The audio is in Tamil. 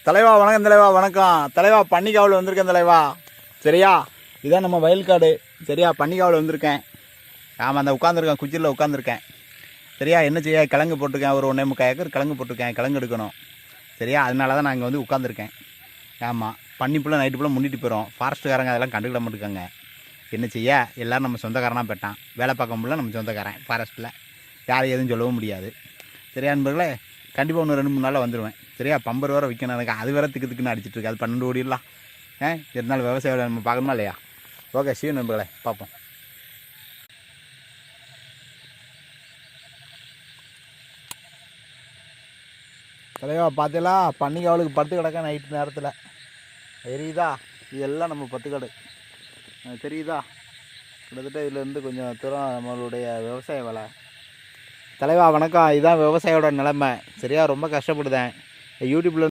தலைவா வணக்கம். தலைவா வணக்கம். தலைவா பன்னிக்காவில் வந்திருக்கேன் தலைவா. சரியா, இதான் நம்ம வயல்காடு. சரியா, பன்னிக்காவில் வந்திருக்கேன். ஆமாம், அந்த உட்காந்துருக்கேன், குச்சியில் உட்காந்துருக்கேன். சரியா, என்ன செய்ய, கிழங்கு போட்டிருக்கேன். ஒரு 1.25 ஏக்கர் கிழங்கு போட்டிருக்கேன். கிழங்கு எடுக்கணும். சரியா, அதனால தான் நான் இங்கே வந்து உட்காந்துருக்கேன். ஆமாம், பன்னி ஃபுல்லாக நைட்டு ஃபுல்லாக முன்னிட்டு போயிடும். ஃபாரஸ்ட்டுக்காரங்க அதெல்லாம் கண்டுக்கிட மாட்டேங்க. என்ன செய்ய, எல்லோரும் நம்ம சொந்தக்காரனாக போயிட்டான். வேலை பார்க்க முடியல, நம்ம சொந்தக்காரன் ஃபாரஸ்ட்டில். யாரும் எதுவும் சொல்லவும் முடியாது. சரியா நண்பர்களே, கண்டிப்பாக ஒன்று 2-3 நாளில் வந்துடுவேன். சரியா, பம்பர் வேறு விற்கணும் எனக்கு. அது வேறு திக்குன்னு அடிச்சிட்ருக்கு. அது 12 ஓடிடலாம். இருந்தாலும் விவசாயம் நம்ம பார்க்கணுமா இல்லையா? ஓகே, சீ நண்பர்களே, பார்ப்போம். தலைவா பார்த்தீங்களா, பன்னிக்காவலுக்கு பத்து கிடக்கா நைட்டு நேரத்தில். தெரியுதா, இதெல்லாம் நம்ம பத்துக்காடு தெரியுதா. கிட்டத்தட்ட இதுலேருந்து கொஞ்சம் தூரம் நம்மளுடைய விவசாய வேலை. தலைவா வணக்கம். இதுதான் விவசாயோட நிலைமை. சரியா, ரொம்ப கஷ்டப்படுதேன். யூடியூப்பில்